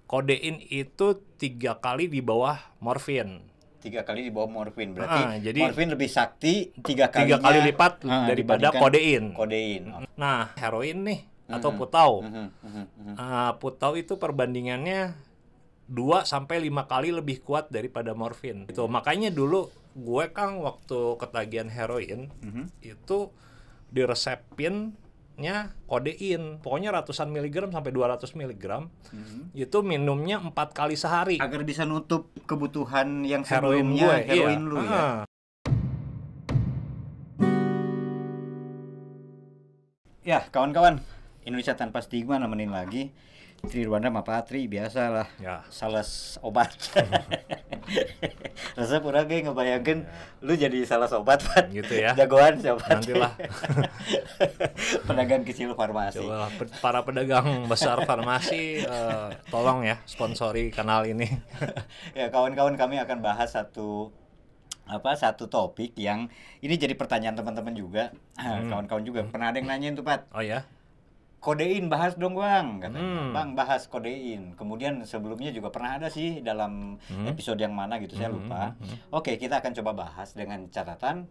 kodein itu 3 kali di bawah morfin. 3 kali di bawah morfin. Berarti jadi morfin lebih sakti 3 kali lipat daripada kodein. Nah, heroin nih atau putau. Putau itu perbandingannya 2-5 kali lebih kuat daripada morfin. Itu makanya dulu gue Kang waktu ketagihan heroin itu diresepinnya kodein. Pokoknya ratusan miligram sampai 200 miligram. Itu minumnya 4 kali sehari. Agar bisa nutup kebutuhan yang sebelumnya heroin lu ya. Ya, kawan-kawan, Indonesia Tanpa Stigma nemenin lagi. Trirwanda sama Patri biasalah ya. Sales obat. Rasa pura gue ngebayangin lu jadi sales obat, Pat. Gitu ya. Jagoan siapa? Nantilah. Pedagang kecil farmasi. Coba para pedagang besar farmasi tolong ya sponsori kanal ini. Ya, kawan-kawan, kami akan bahas satu topik yang ini jadi pertanyaan teman-teman juga. Kawan-kawan juga pernah ada yang nanyain tuh, Pat. Oh ya. Kodein bahas dong Bang, katanya. Bang, bahas kodein. Kemudian sebelumnya juga pernah ada sih dalam episode yang mana gitu, saya lupa. Oke, kita akan coba bahas dengan catatan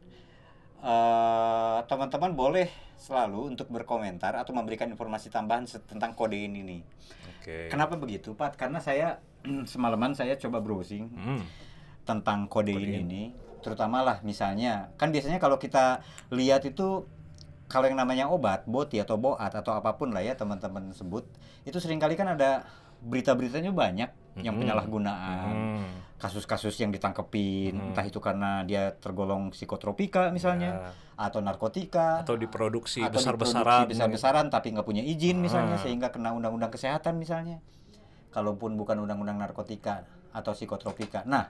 teman-teman boleh selalu untuk berkomentar atau memberikan informasi tambahan tentang kodein ini. Kenapa begitu, Pat? Karena saya semalaman saya coba browsing tentang kodein ini, terutama lah misalnya, kan biasanya kalau kita lihat itu kalau yang namanya obat, boti atau boat atau apapun lah ya teman-teman sebut, itu seringkali kan ada berita-beritanya banyak yang penyalahgunaan, kasus-kasus yang ditangkepin, entah itu karena dia tergolong psikotropika misalnya, atau narkotika, atau diproduksi besar-besaran tapi nggak punya izin misalnya, sehingga kena undang-undang kesehatan misalnya, kalaupun bukan undang-undang narkotika atau psikotropika. Nah,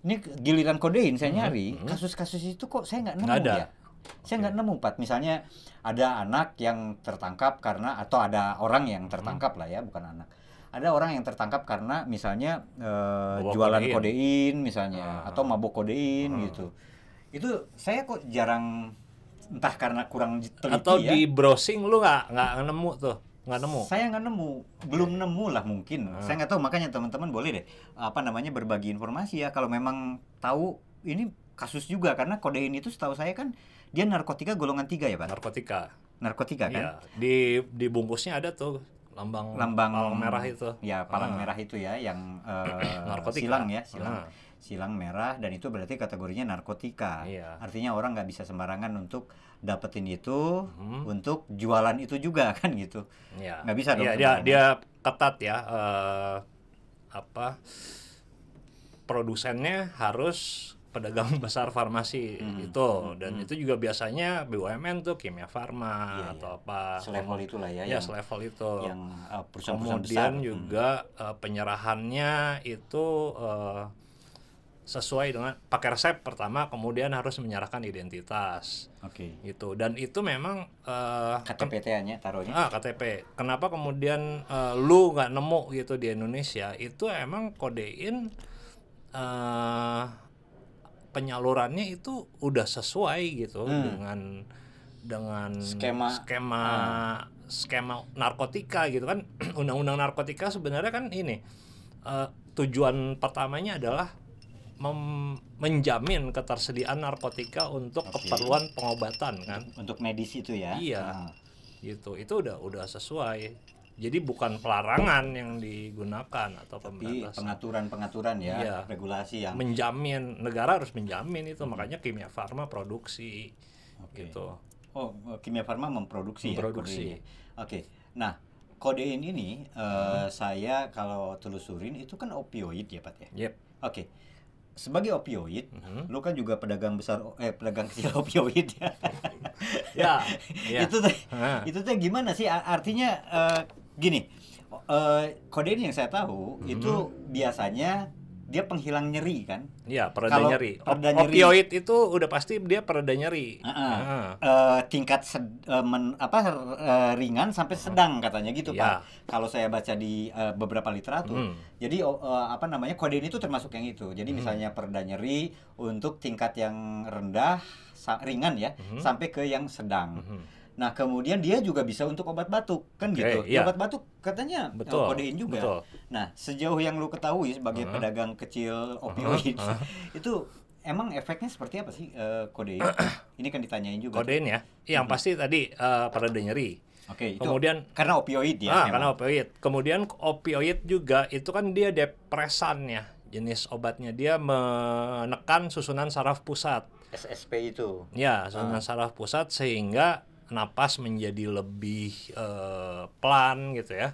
ini giliran kodein saya nyari, kasus-kasus itu kok saya nggak nemu ya. Saya nggak nemu, Pat. Misalnya ada anak yang tertangkap karena, atau ada orang yang tertangkap lah ya, bukan anak. Ada orang yang tertangkap karena misalnya jualan kodein misalnya, atau mabok kodein gitu. Itu saya kok jarang, entah karena kurang teliti atau ya. Di browsing lu nggak nemu tuh, nggak nemu. Saya nggak nemu, belum nemu lah mungkin. Saya nggak tahu, makanya teman-teman boleh deh berbagi informasi ya kalau memang tahu ini kasus juga, karena kodein itu setahu saya kan dia narkotika golongan 3 ya, Pak? Narkotika kan? Iya, di bungkusnya ada tuh lambang palang merah itu. Ya, palang merah itu ya, yang narkotika. Silang merah, dan itu berarti kategorinya narkotika. Iya. Artinya orang nggak bisa sembarangan untuk dapetin itu, untuk jualan itu juga kan gitu. Iya. Nggak bisa dong. Iya, dia ketat ya. Produsennya harus pedagang besar farmasi itu, dan itu juga biasanya BUMN tuh, Kimia Farma atau apa. Selevel itulah ya. Ya, selevel itu. Yang perusahaan-perusahaan besar. Kemudian juga penyerahannya itu sesuai dengan pakai resep pertama, kemudian harus menyerahkan identitas. Gitu. Dan itu memang KTP-nya taruhnya. KTP. Kenapa kemudian lu nggak nemu gitu di Indonesia? Itu emang kodein penyalurannya itu udah sesuai gitu dengan skema narkotika gitu kan. Undang-undang narkotika sebenarnya kan ini tujuan pertamanya adalah menjamin ketersediaan narkotika untuk keperluan pengobatan kan, untuk medis itu ya. Iya. Gitu. Itu udah sesuai. Jadi bukan pelarangan yang digunakan atau pembatasan. Pengaturan ya, regulasi yang menjamin, negara harus menjamin itu. Makanya Kimia Farma produksi gitu. Oh, Kimia Farma memproduksi. Ya, Nah, kodein ini saya kalau telusurin itu kan opioid ya, Pat ya. Sebagai opioid, lu kan juga pedagang kecil opioid ya. Itu tuh gimana sih artinya? Gini, kodein yang saya tahu itu biasanya dia penghilang nyeri kan? Iya, pereda nyeri. Opioid itu udah pasti dia pereda nyeri. Tingkat ringan sampai sedang katanya gitu, Pak. Kalau saya baca di beberapa literatur. Jadi kodein itu termasuk yang itu. Jadi misalnya pereda nyeri untuk tingkat yang rendah, ringan ya, sampai ke yang sedang. Nah, kemudian dia juga bisa untuk obat batuk, kan gitu. Iya. Obat batuk katanya kodein juga. Betul. Nah, sejauh yang lu ketahui sebagai pedagang kecil opioid, itu emang efeknya seperti apa sih kodein? Ini kan ditanyain juga. Kodein ya. Yang pasti tadi pereda nyeri. Oke, kemudian karena opioid ya. Karena opioid. Kemudian opioid juga itu kan dia depresan ya. Jenis obatnya dia menekan susunan saraf pusat. SSP itu. Ya, susunan saraf pusat sehingga napas menjadi lebih pelan gitu ya.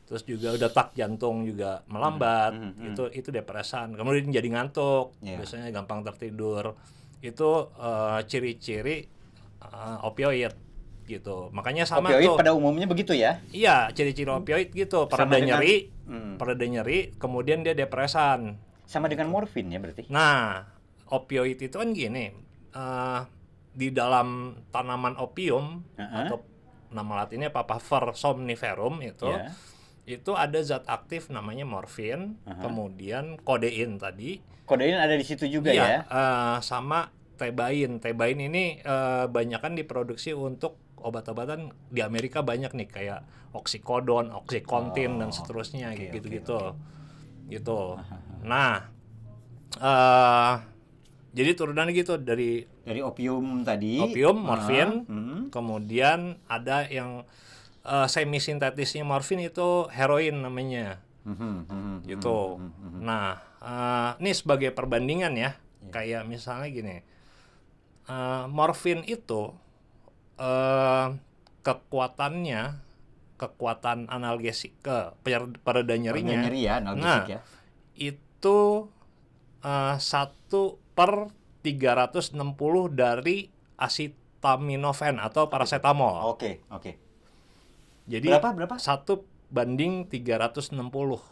Terus juga detak jantung juga melambat. Itu depresan. Kemudian jadi ngantuk, biasanya gampang tertidur. Itu ciri-ciri opioid gitu. Makanya sama opioid tuh. Pada umumnya begitu ya? Iya, ciri-ciri opioid gitu. Pereda nyeri, kemudian dia depresan. Sama dengan morfin ya berarti? Nah, opioid itu kan gini. Di dalam tanaman opium atau nama latinnya Papaver somniferum itu ada zat aktif namanya morfin, kemudian kodein tadi. Kodein ada di situ juga ya? Sama tebain. Tebain ini banyakan diproduksi untuk obat-obatan di Amerika banyak nih kayak oksikodon, oksikontin dan seterusnya gitu-gitu. Gitu. Nah, jadi turunannya gitu dari opium tadi. Opium, morfin, kemudian ada yang semi-sintetisnya morfin itu heroin namanya. Gitu. Nah, ini sebagai perbandingan ya. Kayak misalnya gini. Morfin itu kekuatan analgesik pereda nyerinya. Analgesik itu 1/360 dari acetaminophen atau paracetamol. Oke. Jadi berapa? 1/360.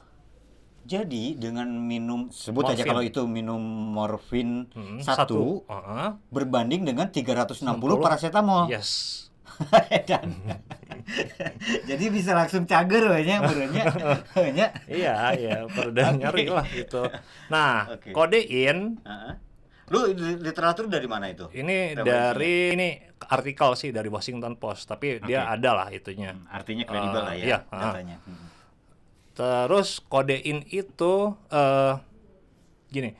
Jadi dengan minum sebut morfin. Aja kalau itu minum morfin 1 berbanding dengan 360 paracetamol. Yes. Jadi bisa langsung cager banyak. Iya, pereda nyeri lah gitu. Nah, kodein. Lu literatur dari mana itu? Ini artikel sih dari Washington Post, tapi dia ada lah itunya. Artinya kredibel lah ya datanya. Terus kodein itu gini.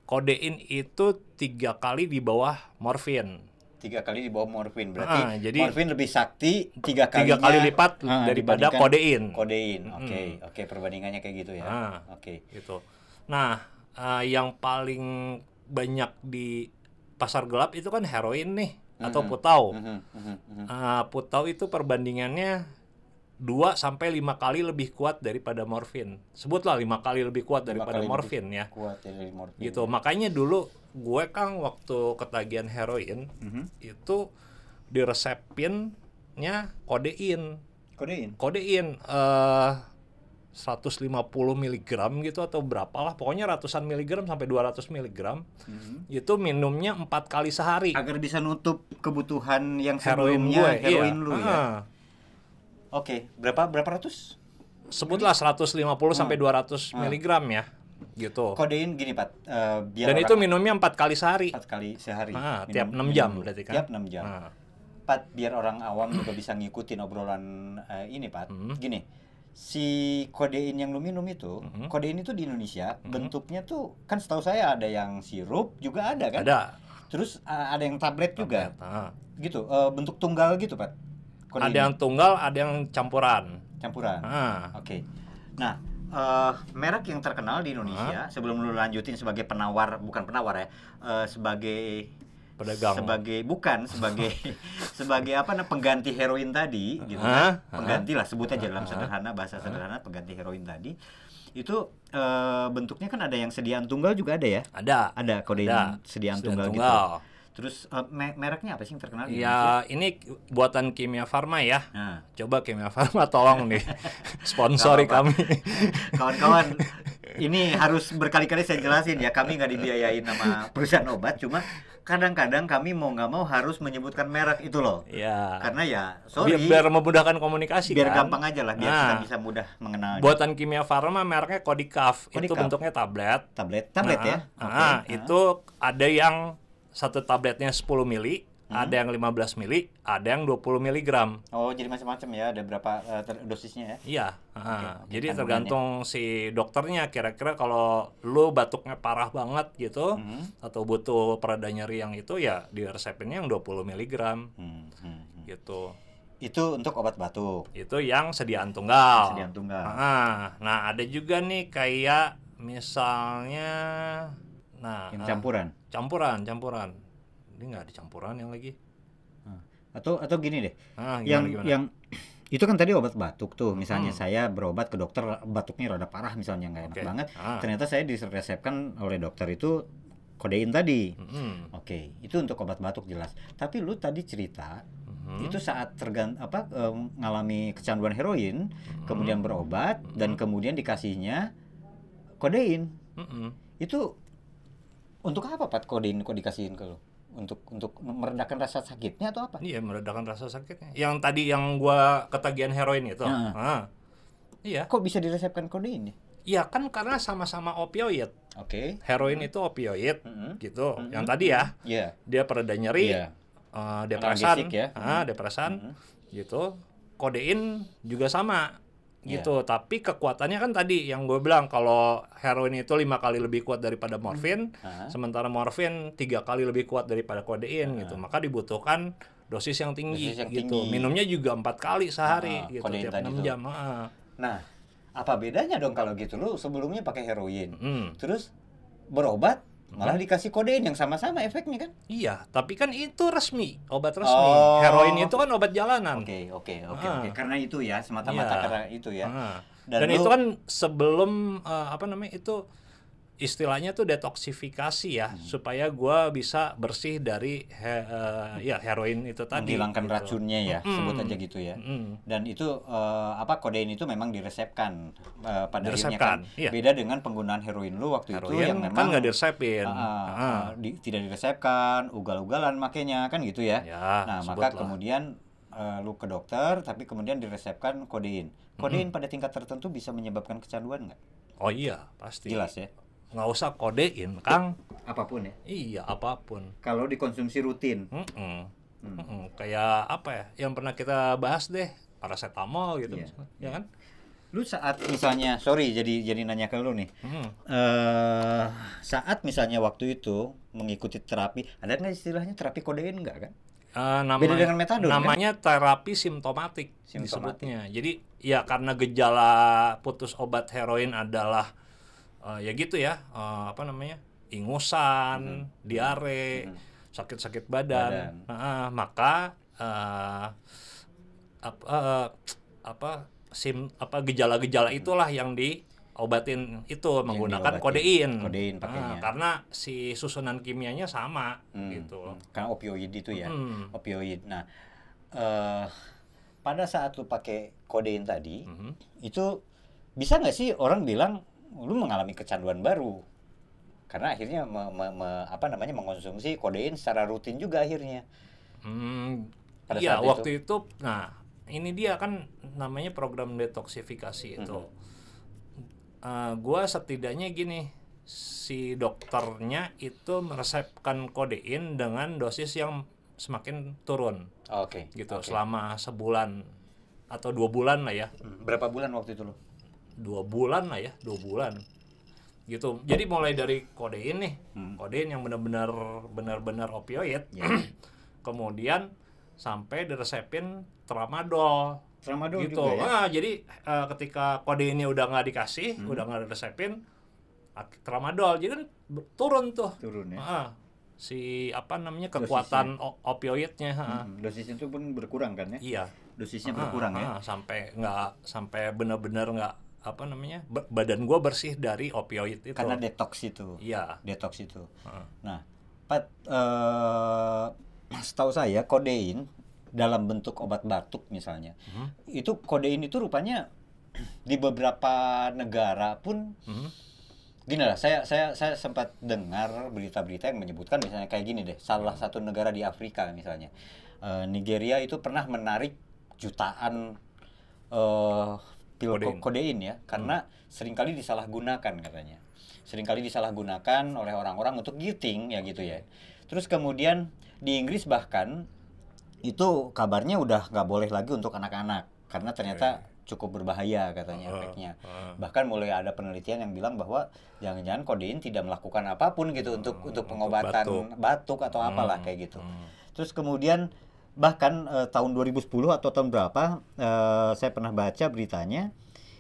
Kodein itu 3 kali di bawah morfin. 3 kali di bawah morfin. Berarti jadi morfin lebih sakti 3 kali lipat daripada kodein. Oke, perbandingannya kayak gitu ya. Gitu. Nah, yang paling banyak di pasar gelap itu kan heroin nih atau putau. Putau itu perbandingannya 2 sampai 5 kali lebih kuat daripada morfin. Sebutlah 5 kali lebih kuat daripada morfin ya. Kuat dari morfin. Gitu. Makanya dulu gue kan waktu ketagihan heroin itu diresepinnya kodein. 150 mg gitu atau berapalah, pokoknya ratusan miligram sampai 200 mg. Itu minumnya 4 kali sehari. Agar bisa nutup kebutuhan yang sebelumnya heroin lu ya. Oke, berapa ratus? Sebutlah 150 sampai 200 mg ya. Gitu. Kodein gini, Pat. Dan itu minumnya 4 kali sehari. 4 kali sehari. Tiap 6 jam berarti kan. Tiap 6 jam. Pat, biar orang awam juga bisa ngikutin obrolan ini, Pat. Gini, si kodein yang lu minum itu, kodein itu di Indonesia bentuknya tuh kan setahu saya ada yang sirup juga ada kan? Ada. Terus ada yang tablet juga. Gitu, bentuk tunggal gitu, Pat. Kodein. Ada yang tunggal, ada yang campuran. Oke. Nah, merek yang terkenal di Indonesia sebelum lu lanjutin sebagai bukan penawar ya, sebagai pedagang. Sebagai pengganti heroin tadi gitu kan. Pengganti lah, sebut aja dalam bahasa sederhana pengganti heroin tadi. Itu bentuknya kan ada yang sediaan tunggal juga ada ya? Ada kodein sediaan tunggal gitu. Terus mereknya apa sih yang terkenal di Indonesia? Ini buatan Kimia Farma ya. Coba Kimia Farma tolong nih sponsori kami. Kawan-kawan, ini harus berkali-kali saya jelasin ya, kami nggak dibiayain sama perusahaan obat, cuma kadang-kadang kami mau nggak mau harus menyebutkan merek itu loh. Iya. Karena ya, biar memudahkan komunikasi biar gampang aja lah, biar kita bisa mudah mengenal. Buatan Kimia Farma mereknya Kodicaf. Itu bentuknya tablet ya. Itu ada yang 1 tabletnya 10 mili, ada yang 15 mili, ada yang 20 miligram. Oh, jadi macam-macam ya, ada berapa dosisnya ya? Iya, jadi tergantung si dokternya, kira-kira kalau lu batuknya parah banget gitu, atau butuh pereda nyeri yang itu, ya diresepinnya yang 20 miligram, gitu. Itu untuk obat batuk. Itu yang sediaan tunggal. Sediaan tunggal. Nah, ada juga nih kayak misalnya, yang campuran. Campuran. Ini nggak ada campuran yang lagi. Atau gini deh. Gimana? Yang itu kan tadi obat batuk tuh. Misalnya saya berobat ke dokter, batuknya rada parah misalnya, nggak enak banget. Ternyata saya diresepkan oleh dokter itu kodein tadi. Oke, itu untuk obat batuk jelas. Tapi lu tadi cerita itu saat ngalami kecanduan heroin, kemudian berobat dan kemudian dikasihnya kodein. Itu untuk apa Pat kodein kok dikasihin ke lu? Untuk meredakan rasa sakitnya atau apa? Iya, meredakan rasa sakitnya. Yang tadi yang gua ketagihan heroin itu. Iya. Kok bisa diresepkan kodein ya? Iya kan karena sama-sama opioid. Oke. Heroin itu opioid gitu. Yang tadi ya. Dia pereda nyeri. Depresan, depresan, gitu. Kodein juga sama, gitu. Tapi kekuatannya kan tadi yang gue bilang, kalau heroin itu 5 kali lebih kuat daripada morfin, sementara morfin 3 kali lebih kuat daripada kodein, gitu. Maka dibutuhkan dosis yang tinggi, gitu. Minumnya juga 4 kali sehari, gitu, tiap 6 jam. Nah, apa bedanya dong kalau gitu? Lu sebelumnya pakai heroin, terus berobat malah dikasih kodein yang sama-sama efeknya kan? Iya, tapi kan itu resmi, obat resmi. Heroin itu kan obat jalanan. Oke. Karena itu ya, semata-mata karena itu ya. Dan itu kan sebelum itu istilahnya tuh detoksifikasi ya, supaya gua bisa bersih dari heroin itu tadi. Menghilangkan racunnya ya, sebut aja gitu ya. Dan itu kodein itu memang diresepkan pada akhirnya kan. Beda dengan penggunaan heroin lu waktu itu yang memang kan nggak diresepin. Tidak diresepkan, ugal-ugalan makanya kan gitu ya. Nah, maka kemudian lu ke dokter tapi kemudian diresepkan kodein. Kodein pada tingkat tertentu bisa menyebabkan kecanduan nggak? Oh iya, pasti. Jelas ya. Nggak usah kodein, Kang. Apapun ya? Iya, apapun. Kalau dikonsumsi rutin. Kayak apa ya? Yang pernah kita bahas deh, paracetamol gitu, ya kan? Lu saat misalnya, jadi nanya ke lu nih. Saat misalnya waktu itu mengikuti terapi, ada nggak istilahnya terapi kodein nggak kan? Beda dengan metadon. Namanya kan? Terapi simptomatik disebutnya. Jadi ya karena gejala putus obat heroin adalah ya gitu ya, ingusan, diare, sakit-sakit badan. Maka gejala-gejala itulah yang diobatin itu menggunakan kodein pakainya. Karena si susunan kimianya sama gitu. Karena opioid itu ya, opioid. Nah, pada saat lu pakai kodein tadi, itu bisa nggak sih orang bilang lu mengalami kecanduan baru? Karena akhirnya mengonsumsi kodein secara rutin juga akhirnya. Iya, waktu itu. Nah, ini dia kan namanya program detoksifikasi itu. Gua setidaknya gini, si dokternya itu meresepkan kodein dengan dosis yang semakin turun. Gitu. Selama sebulan atau 2 bulan lah ya. Berapa bulan waktu itu lo? 2 bulan lah ya, 2 bulan. Gitu. Jadi mulai dari kodein nih, kodein yang benar-benar opioid. Kemudian sampai diresepin tramadol gitu juga ya? Jadi ketika kodeinnya udah nggak dikasih, udah nggak diresepin tramadol, jadi kan turun ya? Si kekuatan opioidnya. Dosisnya itu pun berkurang kan ya? Iya, dosisnya berkurang ya? Sampai benar-benar nggak badan gua bersih dari opioid itu karena detox itu. Iya, detox itu. Nah, Pat, setahu saya kodein dalam bentuk obat batuk misalnya, itu kodein itu rupanya di beberapa negara pun gini lah, saya sempat dengar berita-berita yang menyebutkan misalnya kayak gini deh, salah satu negara di Afrika misalnya, Nigeria itu pernah menarik jutaan pil kodein ya, karena seringkali disalahgunakan katanya. Seringkali disalahgunakan oleh orang-orang untuk gifting ya gitu ya. Terus kemudian di Inggris bahkan itu kabarnya udah nggak boleh lagi untuk anak-anak karena ternyata cukup berbahaya katanya efeknya. Bahkan mulai ada penelitian yang bilang bahwa jangan-jangan kodein tidak melakukan apapun gitu untuk pengobatan batuk atau apalah kayak gitu. Terus kemudian bahkan tahun 2010 atau tahun berapa saya pernah baca beritanya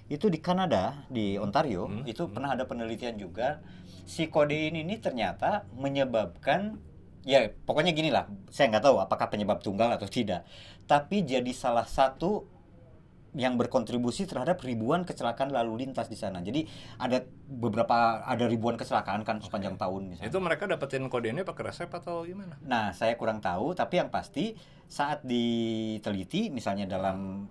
itu di Kanada, di Ontario, itu pernah ada penelitian juga si kodein ini ternyata menyebabkan, ya pokoknya gini lah, saya nggak tahu apakah penyebab tunggal atau tidak, tapi jadi salah satu yang berkontribusi terhadap ribuan kecelakaan lalu lintas di sana. Jadi ada ribuan kecelakaan kan sepanjang tahun misalnya. Itu mereka dapetin kodenya pakai resep atau gimana? Nah, saya kurang tahu, tapi yang pasti saat diteliti misalnya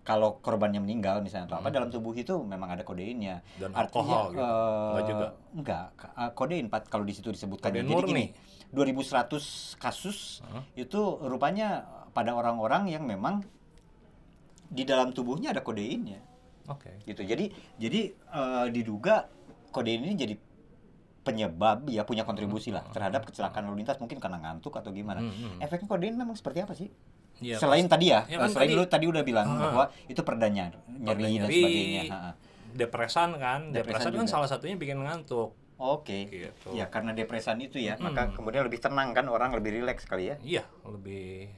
kalau korbannya meninggal misalnya atau apa, dalam tubuh itu memang ada kodeinnya. Dan alkohol gitu. Enggak juga. Enggak, kodein kalau di situ disebutkan. Kodein jadi murni. Gini, 2100 kasus itu rupanya pada orang-orang yang memang di dalam tubuhnya ada kodeinnya. Oke. Gitu. Jadi diduga kodein ini jadi penyebab, ya punya kontribusi lah terhadap kecelakaan lalu lintas, mungkin karena ngantuk atau gimana. Efeknya kodein memang seperti apa sih? Ya, selain tadi ya, kan selain lu tadi udah bilang bahwa itu perda nyeri dan sebagainya. Depresan kan, depresan kan salah satunya bikin ngantuk. Oke. Gitu. Ya karena depresan itu ya, maka kemudian lebih tenang kan, orang lebih rileks kali ya. Iya, lebih.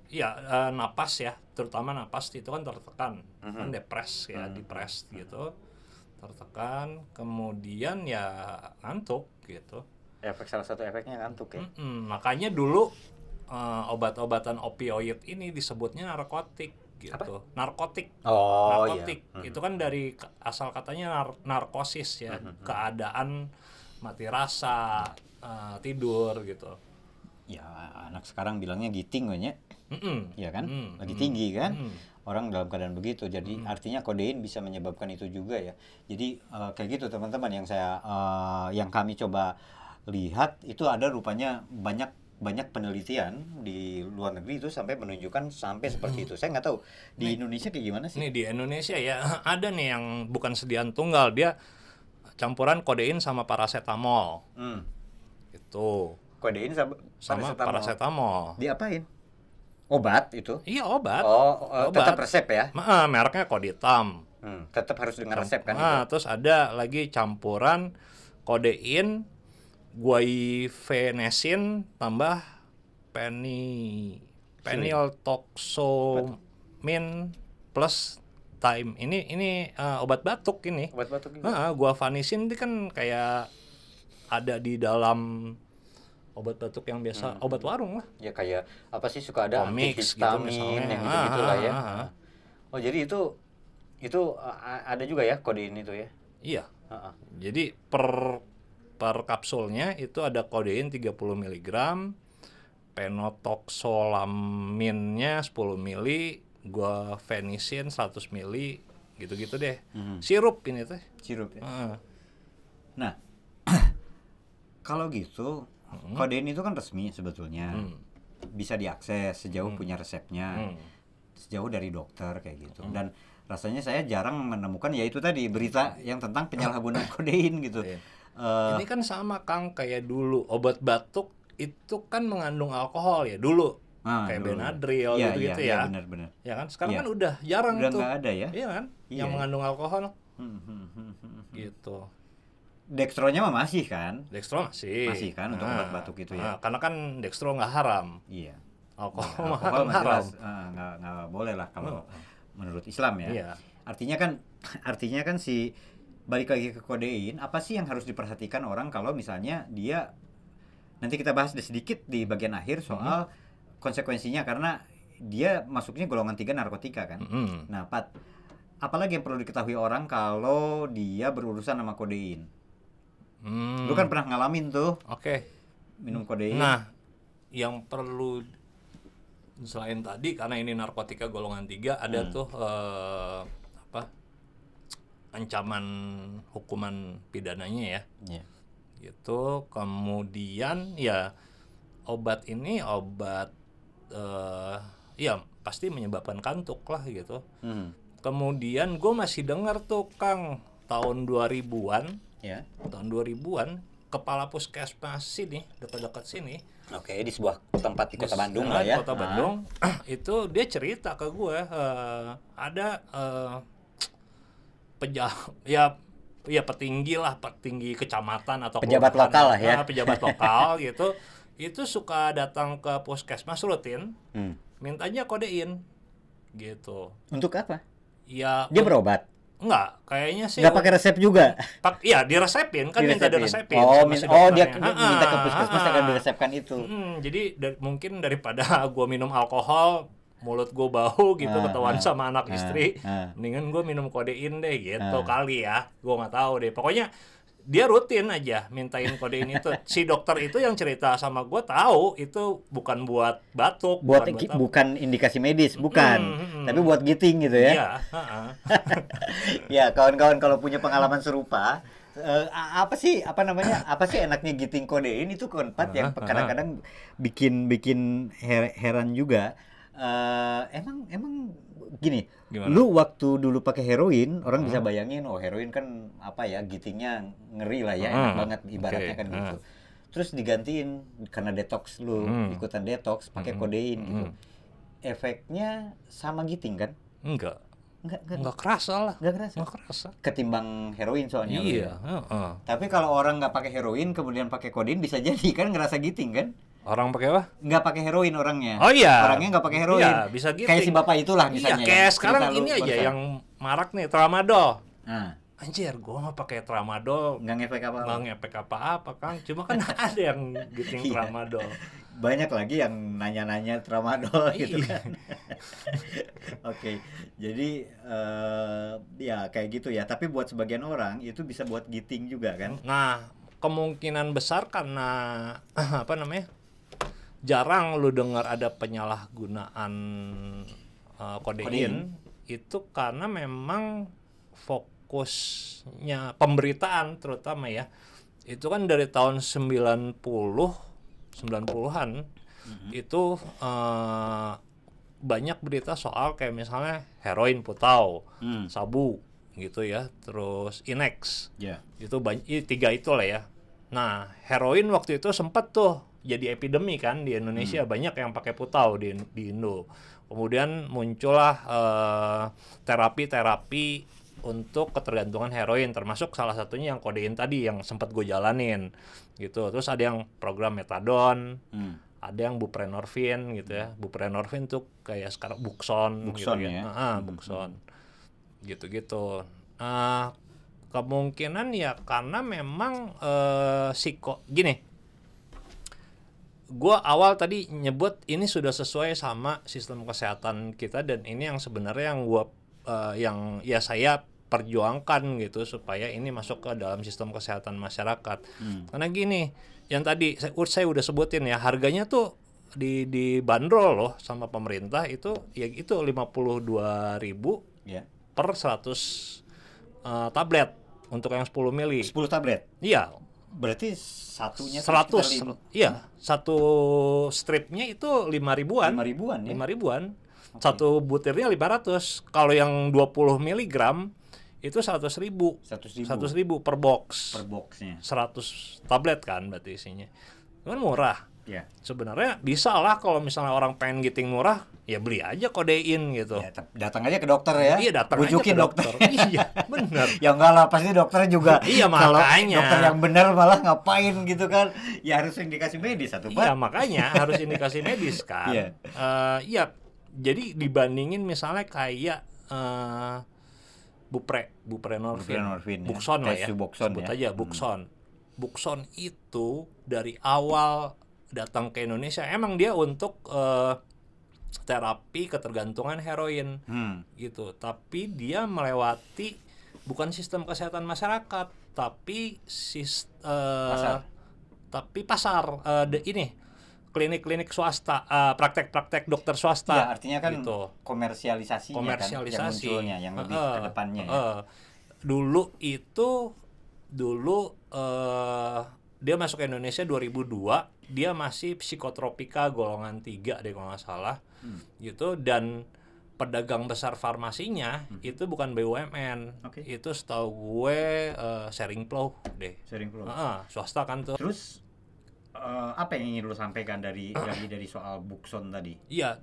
Iya, napas ya, terutama napas itu kan tertekan, kan depres ya, depres gitu, tertekan, kemudian ya ngantuk gitu. Salah satu efeknya ngantuk ya. Makanya dulu obat-obatan opioid ini disebutnya narkotik gitu. Apa? Narkotik. Narkotik. Iya. Itu kan dari asal katanya narkosis ya, keadaan mati rasa, tidur gitu. Ya anak sekarang bilangnya giting banyak. Ya kan, lagi tinggi kan, orang dalam keadaan begitu. Jadi artinya kodein bisa menyebabkan itu juga ya. Jadi kayak gitu teman-teman, yang kami coba lihat itu ada rupanya banyak penelitian di luar negeri itu sampai menunjukkan sampai seperti itu. Saya nggak tahu di Indonesia kayak gimana sih. Nih di Indonesia ya ada nih yang bukan sediaan tunggal, dia campuran kodein sama paracetamol. Itu. Kodein sama paracetamol. Diapain? Obat itu? Iya obat. Obat. Tetap resep ya? Mereknya Koditam. Tetap harus dengan resep kan? Terus ada lagi campuran kodein, guaifenesin tambah phenyltoxomin plus thyme. Ini obat batuk ini. Obat batuk ini. Guaifenesin itu kan kayak ada di dalam obat batuk yang biasa, obat warung lah. Ya kayak apa sih, suka ada antihistamin gitu, yang gitu-gitu lah ya. Oh jadi itu ada juga ya kodein itu ya? Iya. Jadi per kapsulnya itu ada kodein 30 mg, phenyltoxolaminnya 10 ml, guaifenesin 100 ml, gitu-gitu deh. Sirup ini teh. Sirup ya. Nah, kalau gitu kodein itu kan resmi sebetulnya, bisa diakses sejauh punya resepnya, sejauh dari dokter kayak gitu. Dan rasanya saya jarang menemukan ya itu tadi berita yang tentang penyalahgunaan kodein gitu. Ini kan sama Kang, kayak dulu obat batuk itu kan mengandung alkohol ya dulu, kayak Benadryl gitu-gitu ya. Benar-benar. Ya kan sekarang kan udah jarang udah tuh. Nggak ada ya? Iya kan, yang mengandung alkohol. Gitu. Dextronya mah masih kan? Dextro masih kan untuk obat batuk itu ya. Karena kan dextro nggak haram. Iya. Alkohol haram. Nggak boleh lah kalau menurut Islam ya. Iya. Artinya kan si balik lagi ke kodein, apa sih yang harus diperhatikan orang kalau misalnya dia, nanti kita bahas sedikit di bagian akhir soal konsekuensinya karena dia masuknya golongan 3 narkotika kan. Nah, apalagi yang perlu diketahui orang kalau dia berurusan sama kodein? Lu kan pernah ngalamin tuh. Oke. Minum kodein. Nah, yang perlu selain tadi karena ini narkotika golongan 3 ada tuh ancaman hukuman pidananya ya. Gitu. Kemudian ya obat ini ya pasti menyebabkan kantuk lah gitu. Kemudian gue masih dengar tuh Kang tahun 2000-an. Ya. Tahun 2000-an kepala puskesmas sini, dekat-dekat sini. Oke, di sebuah tempat di Kota Bandung lah ya. Kota Bandung. Itu dia cerita ke gue, ada petinggi kecamatan atau pejabat lokal lah ya. Pejabat lokal gitu. Itu suka datang ke puskesmas rutin, mintanya kodein gitu. Untuk apa? Ya, dia berobat. Enggak, kayaknya sih nggak pakai resep juga. Iya, diresepin kan, minta diresepin. Dia minta ke puskesmas agar diresepkan itu. Jadi mungkin daripada gue minum alkohol, mulut gue bau gitu, ketahuan sama anak istri, mendingan gue minum kodein deh gitu kali ya. Gue nggak tahu deh. Pokoknya dia rutin aja mintain kodein itu. Si dokter itu yang cerita sama gue tahu itu bukan buat batuk, bukan indikasi medis, bukan, tapi buat giting gitu ya. Iya. Ya, kawan-kawan kalau punya pengalaman serupa, apa sih enaknya giting kodein itu keempat yang kadang-kadang bikin heran juga. Emang gini, gimana? Lu waktu dulu pakai heroin, orang bisa bayangin, heroin kan gitingnya ngeri lah ya, enak banget ibaratnya kan gitu. Terus digantiin karena detox, lu ikutan detox pakai kodein gitu. Efeknya sama giting kan? Enggak kerasa lah. Enggak kerasa. Ketimbang heroin soalnya. Iya. Tapi kalau orang nggak pakai heroin kemudian pakai kodein bisa jadi kan ngerasa giting kan? Orang pakai apa? Nggak pakai heroin orangnya. Oh iya. Orangnya nggak pakai heroin. Iya, bisa gitu. Kayak si bapak itulah misalnya. Iya, kayak sekarang ini aja yang marak nih, tramadol. Anjir, gue nggak pakai tramadol. Nggak ngefek apa-apa, Kang. Cuma kan ada yang giting tramadol. Banyak lagi yang nanya-nanya tramadol gitu kan. Oke. Jadi ya kayak gitu ya. Tapi buat sebagian orang itu bisa buat giting juga kan. Nah, kemungkinan besar karena jarang lu dengar ada penyalahgunaan kodein itu karena memang fokusnya pemberitaan terutama ya. Itu kan dari tahun 90-an itu banyak berita soal kayak misalnya heroin putau, sabu gitu ya, terus Inex. Itu tiga itu lah ya. Nah, heroin waktu itu sempat tuh jadi epidemi kan di Indonesia, banyak yang pakai putau di Indo. Kemudian muncullah terapi-terapi untuk ketergantungan heroin, termasuk salah satunya yang kodein tadi yang sempat gue jalanin gitu. Terus ada yang program metadon, ada yang buprenorfin gitu ya. Buprenorfin tuh kayak sekarang Buxon gitu ya. Buxon. Gitu-gitu. Kemungkinan ya karena memang gini. Gua awal tadi nyebut ini sudah sesuai sama sistem kesehatan kita, dan ini yang sebenarnya yang saya perjuangkan gitu supaya ini masuk ke dalam sistem kesehatan masyarakat. Karena gini, yang tadi saya udah sebutin ya, harganya tuh dibanderol loh sama pemerintah itu 52.000 per 100 tablet untuk yang 10 mili. 10 tablet? Iya. Berarti satunya 100. Iya, satu stripnya itu 5.000-an. 5.000-an ya? 5.000-an. Okay. Satu butirnya 500. Kalau yang 20 mg itu 100.000. 100.000 per box. Per boxnya. 100 tablet kan berarti isinya. Kan murah. Ya. Sebenarnya bisa lah kalau misalnya orang pengen giting murah, ya beli aja kodein gitu. Ya, datang aja ke dokter ya. Iya, datang bujukin aja ke dokter. Iya, benar. Ya enggak lah, pasti dokter juga. Iya, makanya. Kalau dokter yang benar malah ngapain gitu kan? Ya harus indikasi medis Pak. Iya, makanya harus indikasi medis kan. Iya. Jadi dibandingin misalnya kayak buprenorfin, Buxon lah ya. Sebut aja Buxon. Buxon itu dari awal datang ke Indonesia emang dia untuk terapi ketergantungan heroin gitu, tapi dia melewati bukan sistem kesehatan masyarakat tapi pasar ini klinik-klinik swasta, praktek-praktek dokter swasta. Ya, artinya kan gitu. Komersialisasi kan yang munculnya yang lebih ke depannya ya. Dulu dia masuk ke Indonesia 2002, dia masih psikotropika golongan 3 deh kalau nggak salah gitu, dan pedagang besar farmasinya itu bukan BUMN. Itu setahu gue Sharing Flow deh. Sharing Flow. Swasta kan tuh. Terus apa yang ingin lo sampaikan dari soal Bukson tadi? Iya.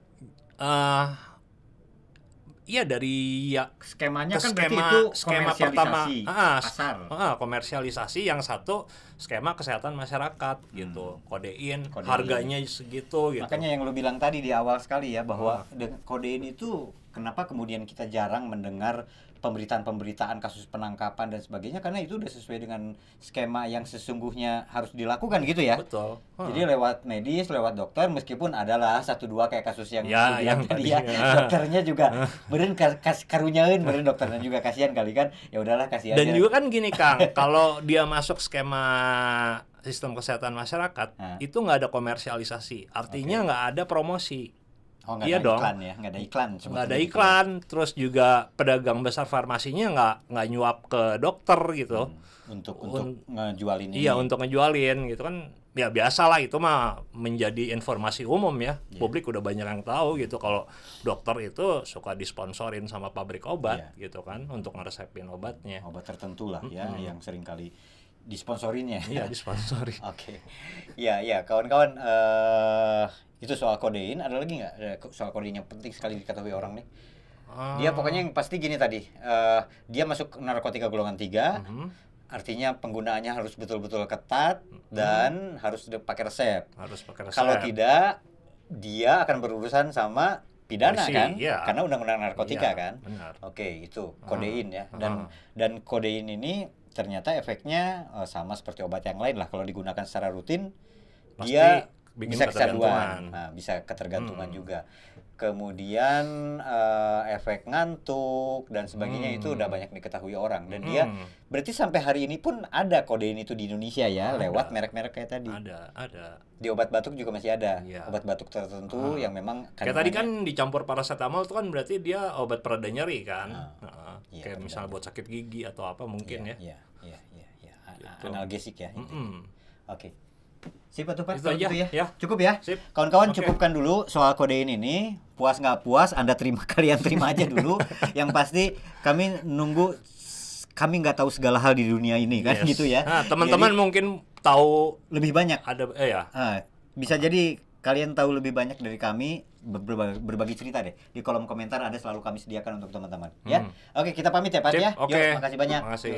Iya dari skemanya kan berarti itu komersialisasi pasar. Komersialisasi, yang satu skema kesehatan masyarakat gitu. Kodein harganya segitu gitu. Makanya yang lu bilang tadi di awal sekali ya bahwa kodein itu kenapa kemudian kita jarang mendengar pemberitaan-pemberitaan kasus penangkapan dan sebagainya, karena itu udah sesuai dengan skema yang sesungguhnya harus dilakukan gitu ya. Betul. Jadi lewat medis, lewat dokter, meskipun adalah 1-2 kayak kasus yang tadi ya. Dokternya juga beren karunyaeun, beren dokternya juga kasihan kali kan. Ya udahlah kasih aja. Dan juga kan gini Kang, kalau dia masuk skema sistem kesehatan masyarakat, itu nggak ada komersialisasi. Artinya nggak ada promosi. Iya dong. Nggak ada iklan. Nggak ada iklan. Terus juga pedagang besar farmasinya nggak nyuap ke dokter gitu. Untuk ngejualin ini. Iya, untuk ngejualin gitu kan. Ya biasalah, itu mah menjadi informasi umum ya. Publik udah banyak yang tahu gitu kalau dokter itu suka disponsorin sama pabrik obat gitu kan untuk ngeresepin obatnya. Obat tertentu lah ya yang sering kali disponsorinnya. Iya, disponsori. Oke. Iya, kawan-kawan, itu soal kodein. Ada lagi nggak soal kodein yang penting sekali diketahui orang nih? Dia pokoknya yang pasti gini tadi, dia masuk narkotika golongan 3, artinya penggunaannya harus betul-betul ketat dan harus pakai resep. Kalau tidak, dia akan berurusan sama pidana kan? Karena undang-undang narkotika kan? Benar. Oke, itu kodein ya. Dan kodein ini ternyata efeknya sama seperti obat yang lain lah. Kalau digunakan secara rutin, pasti dia bisa kecanduan, bisa ketergantungan juga. Kemudian efek ngantuk dan sebagainya itu udah banyak diketahui orang. Dan dia berarti sampai hari ini pun ada kodein itu di Indonesia ya, lewat merek-merek kayak tadi. Ada. Di obat batuk juga masih ada. Obat batuk tertentu yang memang kayak tadi kan dicampur paracetamol itu kan berarti dia obat pereda nyeri kan. Kayak misalnya buat sakit gigi atau apa mungkin ya. Iya. Gitu. Analgesik ya. Oke. Sip tuh Pak, itu aja ya. Cukup ya. Kawan-kawan cukupkan dulu soal kodein ini. Puas nggak puas, kalian terima aja dulu. Yang pasti kami nggak tahu segala hal di dunia ini kan gitu ya. Teman-teman mungkin tahu lebih banyak. Ada bisa jadi kalian tahu lebih banyak dari kami. Berbagi cerita deh di kolom komentar, ada selalu kami sediakan untuk teman-teman ya. Oke, kita pamit ya Pak ya. Yuk, makasih banyak. Makasih.